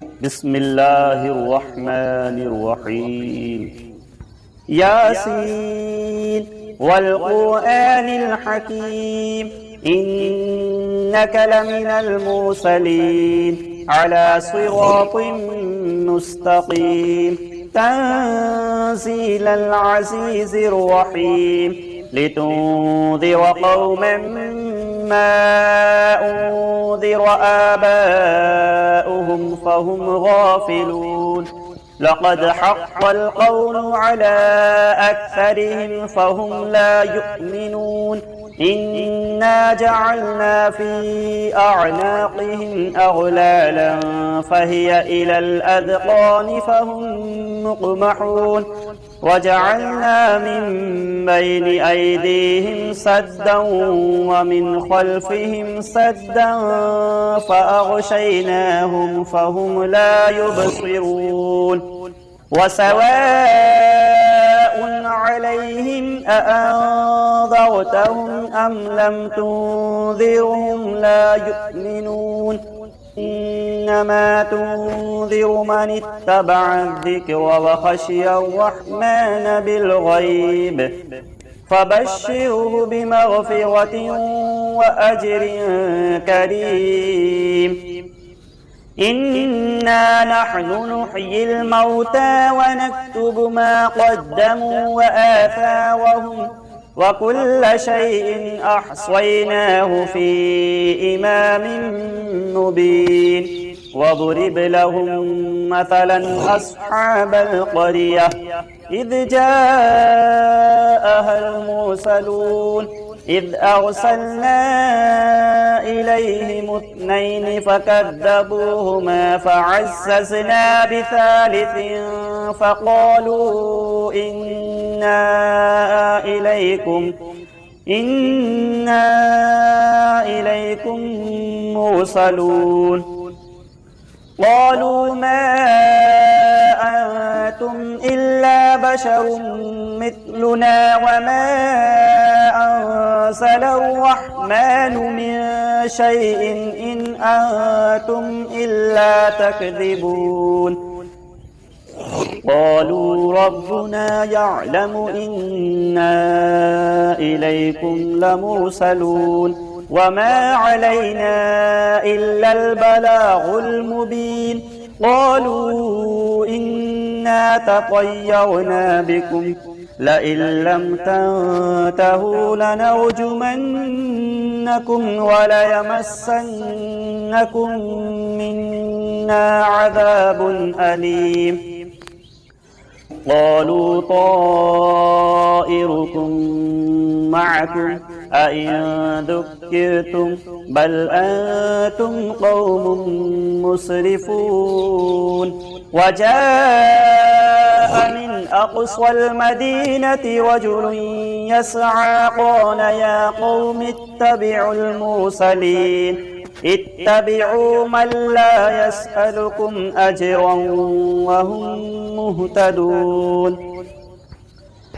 بسم الله الرحمن الرحيم ياسين والقرآن الحكيم إنك لمن المرسلين على صراط مستقيم تنزيل العزيز الرحيم لتنذر قوما ما أنذر آباؤهم فهم غافلون لقد حق القول على أكثرهم فهم لا يؤمنون إنا جعلنا في أعناقهم أغلالا فهي إلى الأذقان فهم مقمحون وجعلنا من بين أيديهم سدا ومن خلفهم سدا فأغشيناهم فهم لا يبصرون وسواء عليهم أأنذرتهم أم لم تنذرهم لا يؤمنون إنما تنذر من اتبع الذكر وخشي الرحمن بالغيب فبشره بمغفرة وأجر كريم إنا نحن نحيي الموتى ونكتب ما قدموا وآثارهم وكل شيء أحصيناه في إمام مبين واضرب لهم مثلا أصحاب القرية إذ جاءها المرسلون إذ أرسلنا إليهم اثنين فكذبوهما فعززنا بثالث فقالوا إنا إليكم مرسلون قالوا ما أنتم إلا بشر مثلنا وما أنزل الرحمن من شيء إن أنتم إلا تكذبون قالوا ربنا يعلم إنا إليكم لمرسلون وما علينا إلا البلاغ المبين قالوا إنا تطيرنا بكم لئن لم تنتهوا لنرجمنكم وليمسنكم منا عذاب أليم قالوا طائركم معكم أئن ذكرتم بل أنتم قوم مسرفون وجاء من أقصى المدينة رجل يسعى قال يا قوم اتبعوا المرسلين اتبعوا من لا يسألكم أجرا وهم مهتدون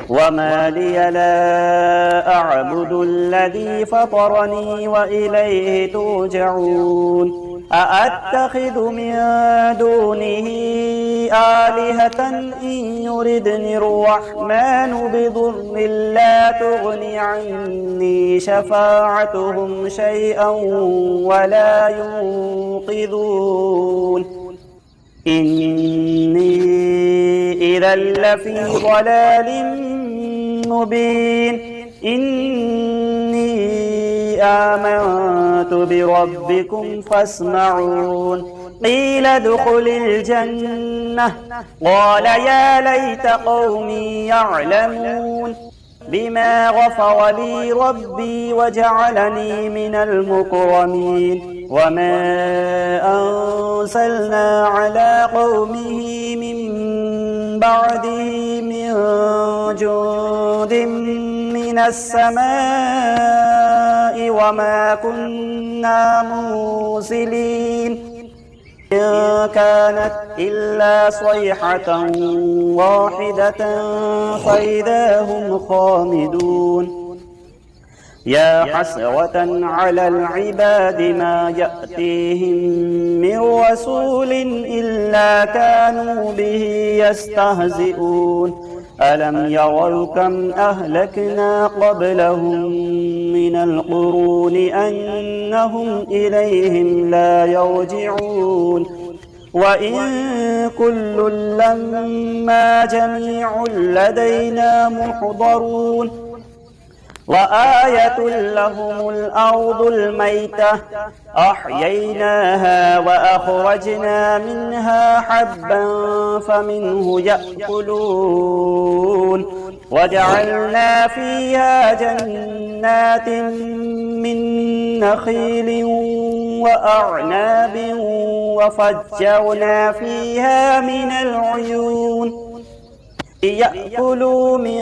وما لي لا أعبد الذي فطرني وإليه ترجعون أأتخذ من دونه آلهة إن يردني الرحمن بضر لا تغن عني شفاعتهم شيئا ولا ينقذون إني إذا لفي ضلال مبين إني آمنت بربكم فاسمعون قيل ادخل الجنة قال يا ليت قومي يعلمون بما غفر لي ربي وجعلني من المكرمين وما أنزلنا على قومه من بعده من جند من السماء وما كنا مرسلين إن كانت إلا صيحة واحدة فإذا هم خامدون يا حسرة على العباد ما يأتيهم من رسول إلا كانوا به يستهزئون ألم يروا كم أهلكنا قبلهم من القرون أنهم إليهم لا يرجعون وإن كل لما جميع لدينا محضرون وآية لهم الأرض الميتة أحييناها وأخرجنا منها حبا فمنه يأكلون وجعلنا فيها جنات من نخيل وأعناب وفجرنا فيها من العيون ليأكلوا من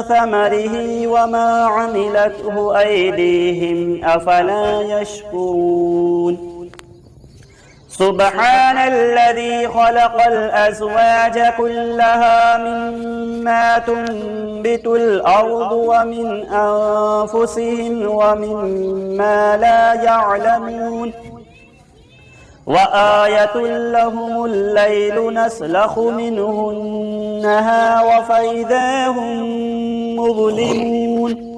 ثمره وما عملته أيديهم أفلا يشكرون سبحان الذي خلق الأزواج كلها مما تنبت الأرض ومن أنفسهم ومما لا يعلمون وآية لهم الليل نسلخ منه النهار فإذا هم مظلمون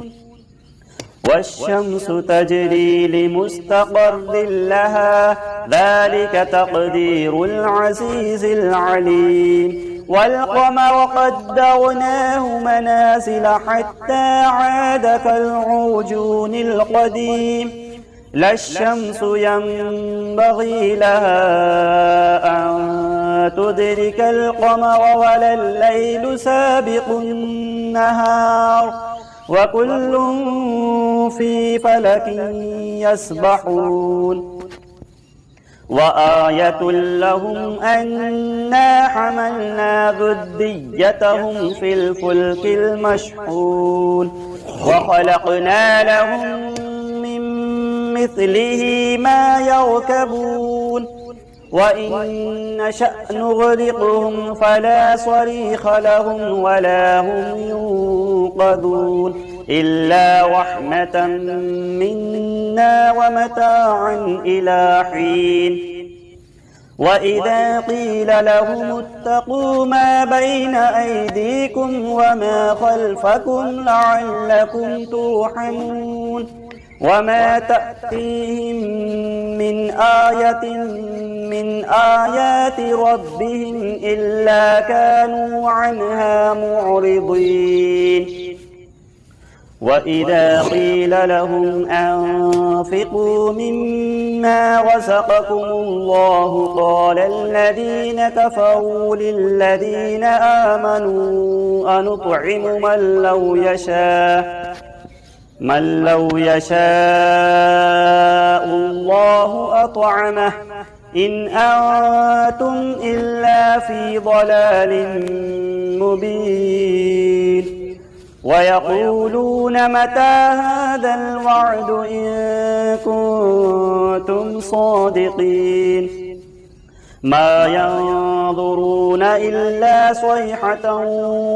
والشمس تجري لمستقر لها ذلك تقدير العزيز العليم والقمر قدرناه منازل حتى عاد كالعرجون القديم لا الشمس ينبغي لها أن تدرك القمر ولا الليل سابق النهار وكل في فلك يسبحون وآية لهم أنا حملنا ذريتهم في الفلك المشحون وخلقنا لهم مثله ما يركبون وإن نشأ نغرقهم فلا صريخ لهم ولا هم ينقذون إلا رحمة منا ومتاعا إلى حين وإذا قيل لهم اتقوا ما بين أيديكم وما خلفكم لعلكم ترحمون وما تأتيهم من آية من آيات ربهم إلا كانوا عنها معرضين وإذا قيل لهم أنفقوا مما رزقكم الله قال الذين كفروا للذين آمنوا أنطعم من لو يشاء الله أطعمه إن أنتم إلا في ضلال مبين ويقولون متى هذا الوعد إن كنتم صادقين ما ينظرون إلا صيحة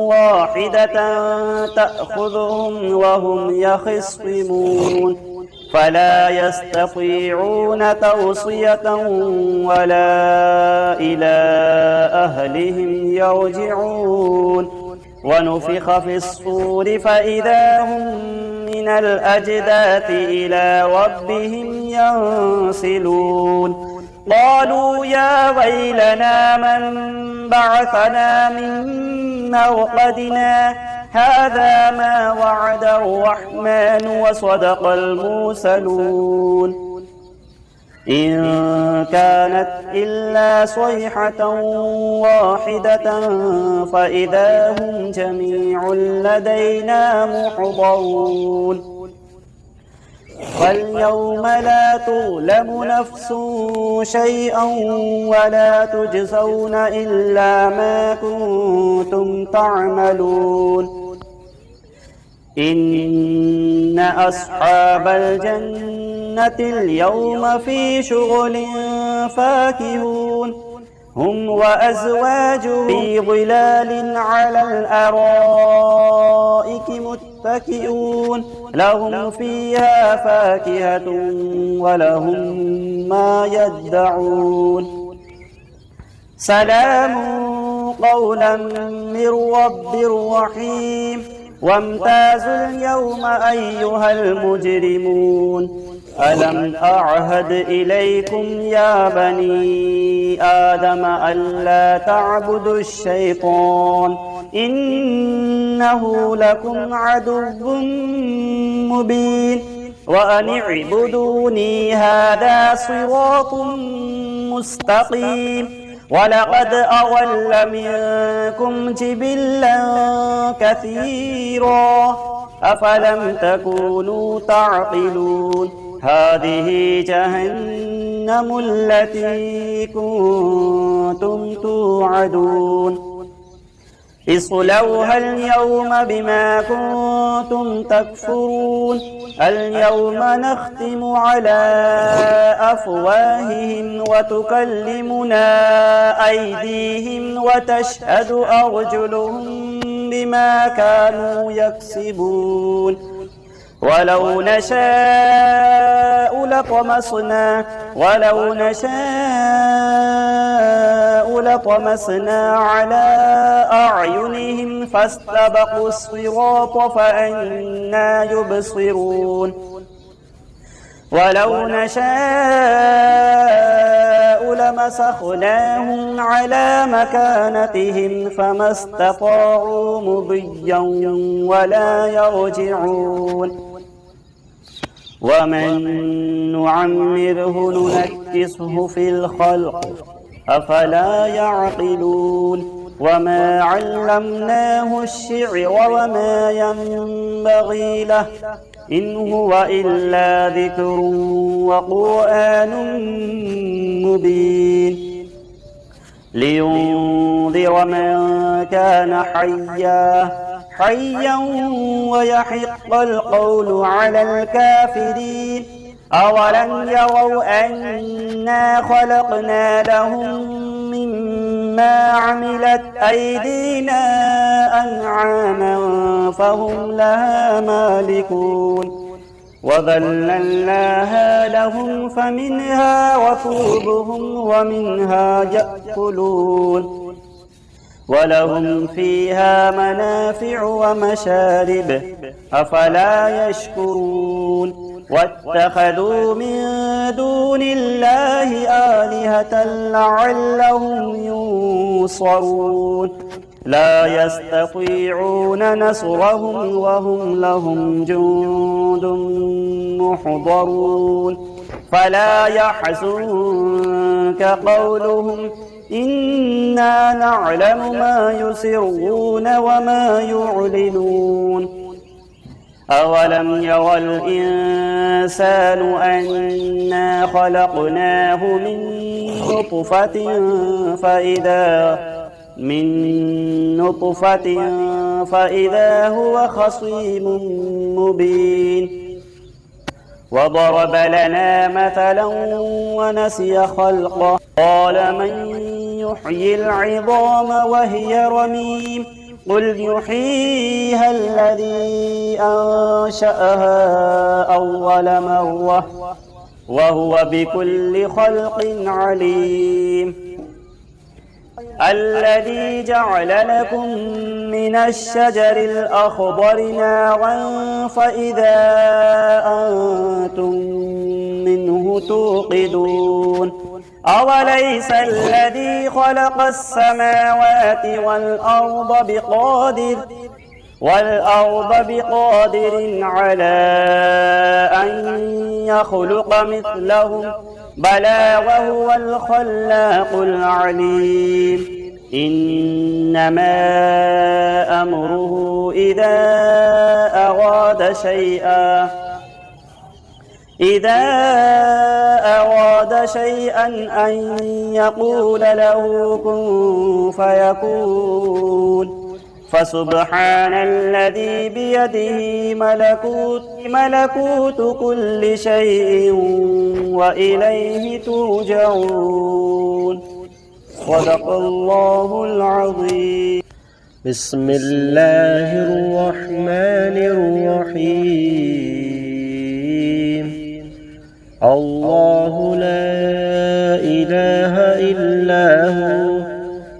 واحدة تأخذهم وهم يخصمون فلا يستطيعون توصية ولا إلى أهلهم يرجعون ونفخ في الصور فإذا هم من الأجداث إلى ربهم ينسلون قالوا يا ويلنا من بعثنا من مرقدنا هذا ما وعد الرحمن وصدق المرسلون إن كانت إلا صيحة واحدة فإذا هم جميع لدينا محضرون فاليوم لا تظلم نفس شيئا ولا تجزون إلا ما كنتم تعملون إن أصحاب الجنة اليوم في شغل فاكهون هم وأزواجهم في ظلال على الأرائك متكئون متكئون لهم فيها فاكهة ولهم ما يدعون سلام قولا من رب رحيم وامتازوا اليوم أيها المجرمون ألم أعهد إليكم يا بني آدم ألا تعبدوا الشيطان إنه لكم عدو مبين وأن اعبدوني هذا صراط مستقيم ولقد أضل منكم جبلا كثيرا أفلم تكونوا تعقلون هذه جهنم التي كنتم توعدون اصلوها اليوم بما كنتم تكفرون اليوم نختم على أفواههم وتكلمنا أيديهم وتشهد أرجلهم بما كانوا يكسبون ولو نشاء لطمسنا على أعينهم فاستبقوا الصراط فأنى يبصرون ولو نشاء لمسخناهم على مكانتهم فما استطاعوا مضيا ولا يرجعون ومن نعمره ننكسه في الخلق أفلا يعقلون وما علمناه الشعر وما ينبغي له إن هو إلا ذكر وقرآن مبين لينذر من كان حيا ويحق القول على الكافرين أولم يروا أنا خلقنا لهم مما عملت أيدينا أنعاما فهم لها مالكون وذللناها لهم فمنها ركوبهم ومنها يأكلون ولهم فيها منافع ومشارب أفلا يشكرون واتخذوا من دون الله آلهة لعلهم ينصرون لا يستطيعون نصرهم وهم لهم جند محضرون فلا يحزنك قولهم إنا نعلم ما يسرون وما يعلنون أولم يرى الإنسان أنا خلقناه من نطفة فإذا هو خصيم مبين وضرب لنا مثلا ونسي خلقه قال من يحيي العظام وهي رميم قل يحييها الذي أنشأها أول مرة وهو بكل خلق عليم الذي جعل لكم من الشجر الأخضر نارا فإذا أنتم منه توقدون أوليس الذي خلق السماوات والأرض بقادر على أن يخلق مثلهم بلى وهو الخلاق العليم إنما أمره إذا أراد شيئا أن يقول له كن فيكون فسبحان الذي بيده ملكوت كل شيء وإليه ترجعون صدق الله العظيم بسم الله الرحمن الرحيم. الله لا إله إلا هو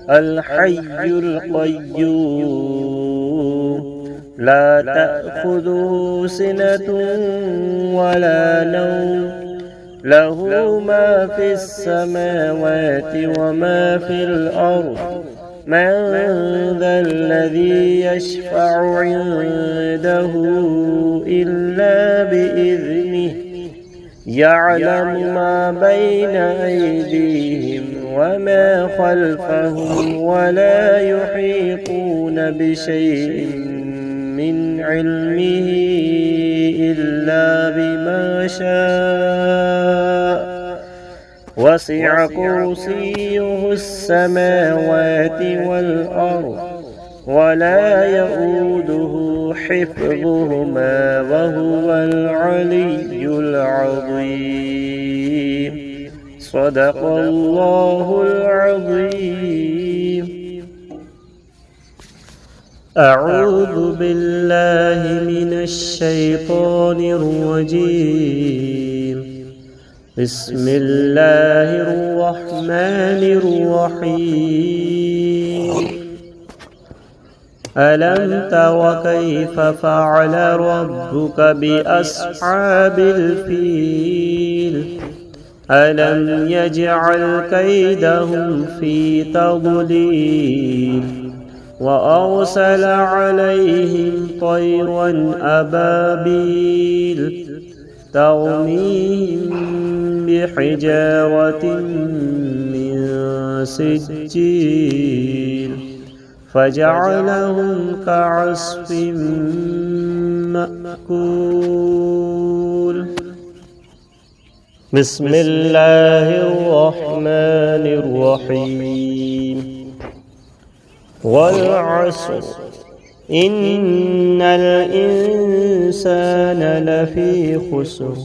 الحي القيوم لا تأخذه سنة ولا نوم له ما في السماوات وما في الأرض من ذا الذي يشفع عنده إلا بإذنه يعلم ما بين أيديهم وما خلفهم ولا يحيطون بشيء من علمه إلا بما شاء وسع كرسيه السماوات والأرض ولا يؤوده حفظهما وهو العلي العظيم. صدق الله العظيم. أعوذ بالله من الشيطان الرجيم. بسم الله الرحمن الرحيم. ألم تر كيف فعل ربك بأصحاب الفيل ألم يجعل كيدهم في تضليل وأرسل عليهم طيرا أبابيل ترميهم بحجارة من سجيل فجعلهم كعصف مأكول. بسم الله الرحمن الرحيم. والعصر إن الإنسان لفي خسر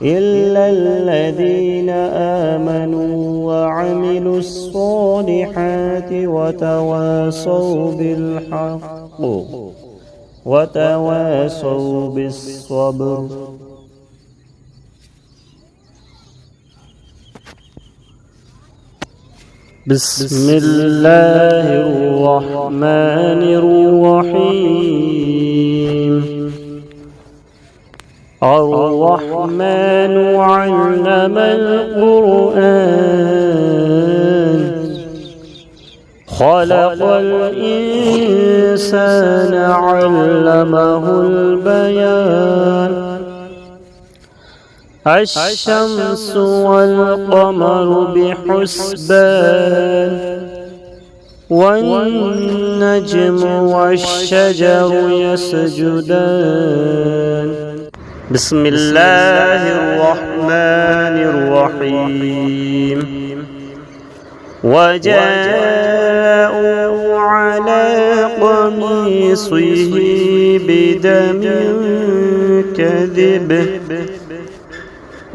إلا الذين آمنوا وعملوا الصالحات وتواصوا بالحق وتواصوا بالصبر. بسم الله الرحمن الرحيم. الرحمن علم القرآن خلق الإنسان علمه البيان. الشمس والقمر بحسبان والنجم والشجر يسجدان. بسم الله الرحمن الرحيم. وجاءوا على قميصه بدم كذب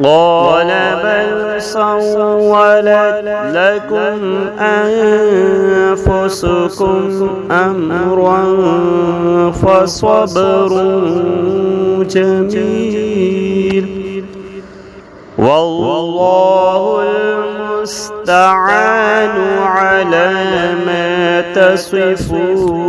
قال بل سولت لكم أنفسكم أمرا فصبر جميل والله المستعان على ما تصفون.